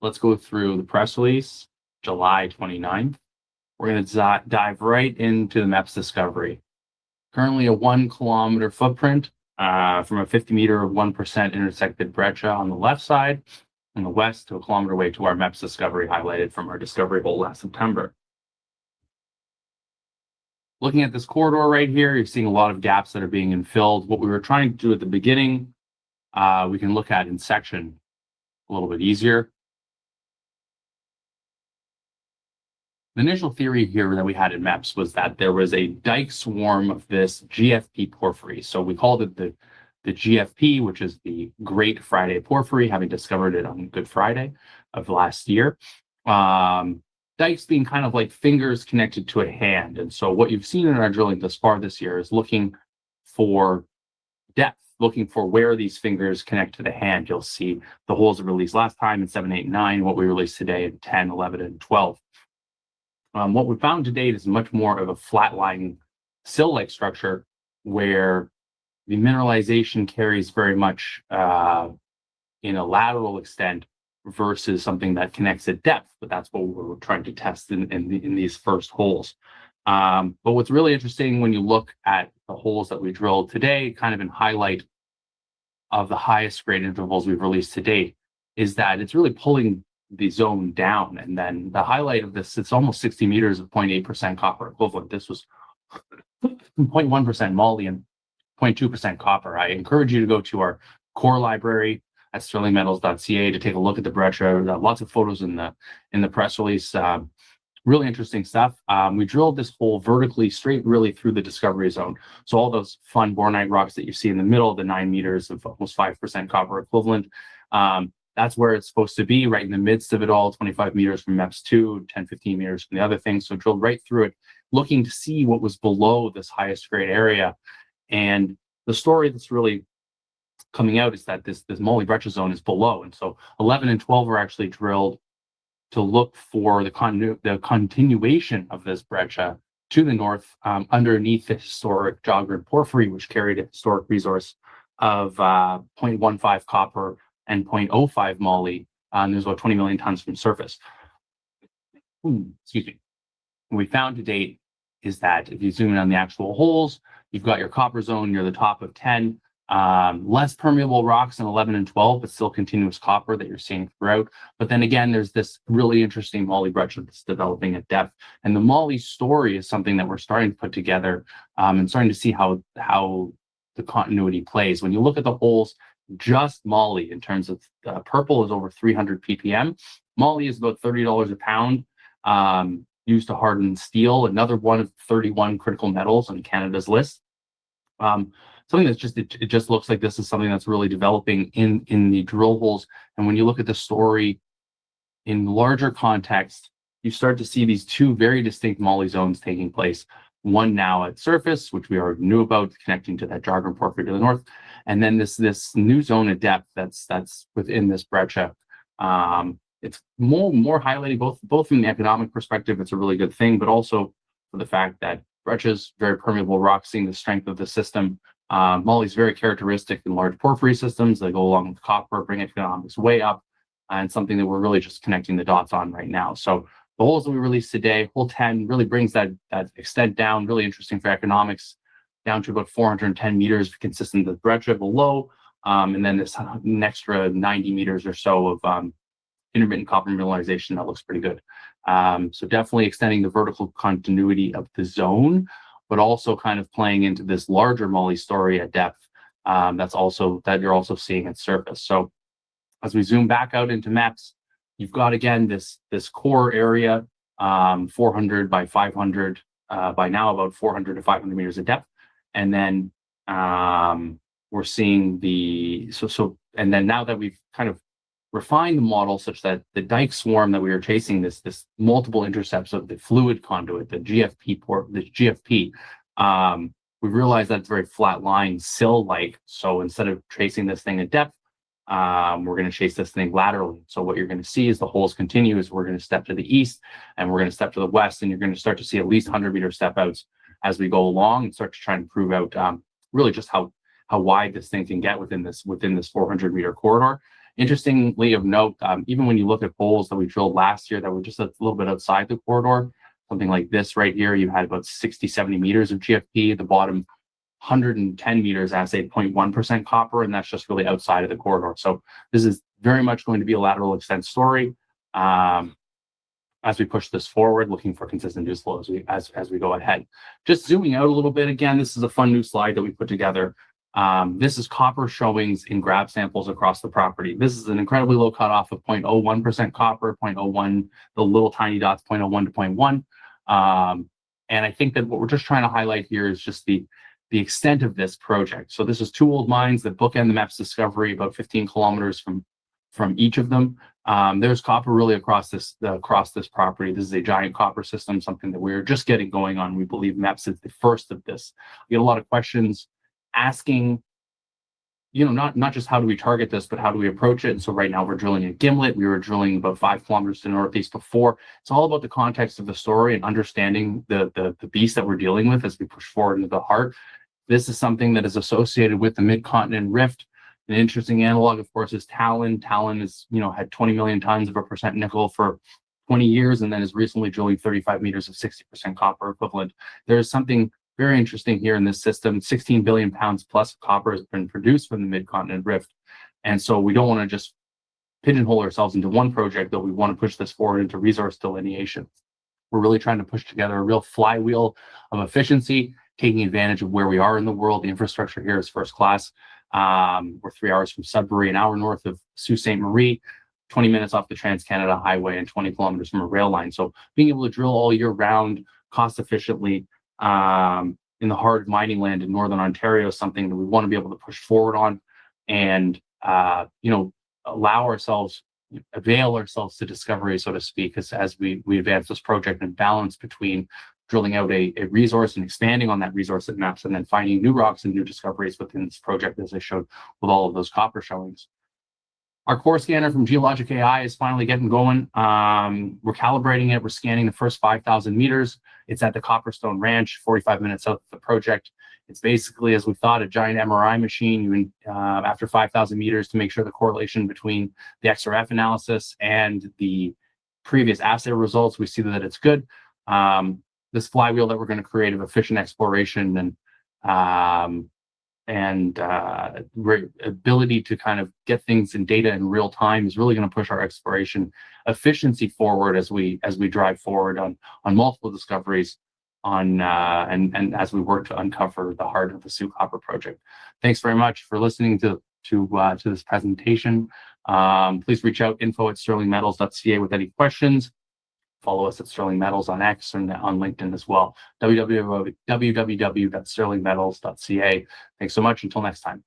let's go through the press release, July 29th. We're going to dive right into the MEPS Discovery. Currently a 1 kilometer footprint from a 50 meter 1% intersected breccia on the left side, on the west to a kilometer away to our MEPS Discovery highlighted from our discovery hole last September. Looking at this corridor right here, you're seeing a lot of gaps that are being infilled. What we were trying to do at the beginning, we can look at in section a little bit easier. The initial theory here that we had in MEPS was that there was a dike swarm of this GFP porphyry. So we called it the GFP, which is the Great Friday Porphyry, having discovered it on Good Friday of last year. Dikes being kind of like fingers connected to a hand. And so what you've seen in our drilling thus far this year is looking for depth, looking for where these fingers connect to the hand. You'll see the holes that released last time in 7, 8, 9, what we released today in 10, 11, and 12. What we found to date is much more of a flat-lying sill-like structure where the mineralization carries very much in a lateral extent versus something that connects at depth, but that's what we're trying to test in these first holes. But what's really interesting when you look at the holes that we drilled today, kind of in highlight of the highest grade intervals we've released to date, is that it's really pulling the zone down. And then the highlight of this, it's almost 60 meters of 0.8% copper equivalent. This was 0.1% moly and 0.2% copper. I encourage you to go to our core library at sterlingmetals.ca to take a look at the breccia. Lots of photos in the press release. Really interesting stuff. We drilled this hole vertically straight really through the discovery zone. So all those fun bornite rocks that you see in the middle of the 9 meters of almost 5% copper equivalent, that's where it's supposed to be, right in the midst of it all, 25 meters from MEPS 2, 10, 15 meters from the other thing. So drilled right through it, looking to see what was below this highest grade area. And the story that's really coming out is that this moly breccia zone is below. And so 11 and 12 were actually drilled to look for the continuation of this breccia to the north underneath the historic Jogren porphyry, which carried a historic resource of 0.15 copper and 0.05 moly. And there's about 20 million tons from surface. Excuse me. What we found to date is that if you zoom in on the actual holes, you've got your copper zone near the top of 10, less permeable rocks in 11 and 12, but still continuous copper that you're seeing throughout. But then again, there's this really interesting moly breccia that's developing at depth. And the moly story is something that we're starting to put together and starting to see how the continuity plays. When you look at the holes, just moly in terms of purple is over 300 ppm. Moly is about $30 a pound, used to harden steel, another one of 31 critical metals on Canada's list. Something that's just, it just looks like this is something that's really developing in the drill holes. And when you look at the story in larger context, you start to see these two very distinct moly zones taking place. One now at surface, which we already knew about, connecting to that Jogren porphyry to the north, and then this new zone at depth that's within this breccia. It's more highlighting both from the economic perspective, it's a really good thing, but also for the fact that breccia's very permeable rock, seeing the strength of the system. Moly's very characteristic in large porphyry systems. They go along with copper, bring economics way up, and something that we're really just connecting the dots on right now. So the holes that we released today, hole 10 really brings that extent down, really interesting for economics, down to about 410 meters, consistent with breccia below, and then this an extra 90 meters or so of intermittent copper mineralization that looks pretty good. So definitely extending the vertical continuity of the zone, but also kind of playing into this larger moly story at depth that you're also seeing at surface. So as we zoom back out into MEPS, you've got again this core area, 400 by 500 by now about 400 to 500 meters of depth, and then we're seeing and then now that we've kind of refined the model such that the dike swarm that we were chasing, this multiple intercepts of the fluid conduit, the GFP, we realized that it's very flat lying sill-like. So instead of chasing this thing at depth, we're going to chase this thing laterally. So what you're going to see as the holes continue is we're going to step to the east and we're going to step to the west, and you're going to start to see at least 100-meter step outs as we go along and start to try and prove out really just how wide this thing can get within this 400-meter corridor. Interestingly of note, even when you look at holes that we drilled last year that were just a little bit outside the corridor, something like this right here, you had about 60, 70 meters of GFP. The bottom 110 meters assayed 0.1% copper, and that's just really outside of the corridor. So this is very much going to be a lateral extent story as we push this forward, looking for consistent news flow as we go ahead. Just zooming out a little bit again, this is a fun new slide that we put together. This is copper showings in grab samples across the property. This is an incredibly low cutoff of 0.01% copper, 0.01, the little tiny dots, 0.01 to 0.1. And I think that what we're just trying to highlight here is just the extent of this project. So this is two old mines that bookend the MEPS Discovery, about 15 kilometers from each of them. There's copper really across this property. This is a giant copper system, something that we're just getting going on. We believe MEPS is the first of this. We get a lot of questions asking, not just how do we target this, but how do we approach it? And so right now we're drilling a gimlet. We were drilling about 5 kilometers to the northeast before. It's all about the context of the story and understanding the beast that we're dealing with as we push forward into the heart. This is something that is associated with the Mid-Continent Rift. An interesting analog, of course, is Talon. Talon is, had 20 million tons of a percent nickel for 20 years, and then is recently drilling 35 meters of 60% copper equivalent. There is something very interesting here in this system. 16 billion pounds plus of copper has been produced from the Mid-Continent Rift. And so we don't want to just pigeonhole ourselves into one project, though we want to push this forward into resource delineation. We're really trying to push together a real flywheel of efficiency, taking advantage of where we are in the world. The infrastructure here is first class. We're 3 hours from Sudbury, an hour north of Sault Ste. Marie, 20 minutes off the Trans-Canada Highway, and 20 kilometers from a rail line. So being able to drill all year round, cost efficiently, in the heart of mining land in Northern Ontario is something that we want to be able to push forward on and, avail ourselves to discovery, so to speak, as we advance this project and balance between drilling out a resource and expanding on that resource at MEPS, and then finding new rocks and new discoveries within this project, as I showed with all of those copper showings. Our core scanner from Geologic AI is finally getting going. We're calibrating it. We're scanning the first 5,000 meters. It's at the Copperstone Ranch, 45 minutes south of the project. It's basically, as we thought, a giant MRI machine. After 5,000 meters, to make sure the correlation between the XRF analysis and the previous assay results, we see that it's good. This flywheel that we're going to create of efficient exploration and ability to kind of get things in data in real time is really going to push our exploration efficiency forward as we drive forward on multiple discoveries and as we work to uncover the heart of the Soo Copper Project. Thanks very much for listening to this presentation. Please reach out, info@sterlingmetals.ca with any questions. Follow us at Sterling Metals on X and on LinkedIn as well. www.sterlingmetals.ca. Thanks so much. Until next time.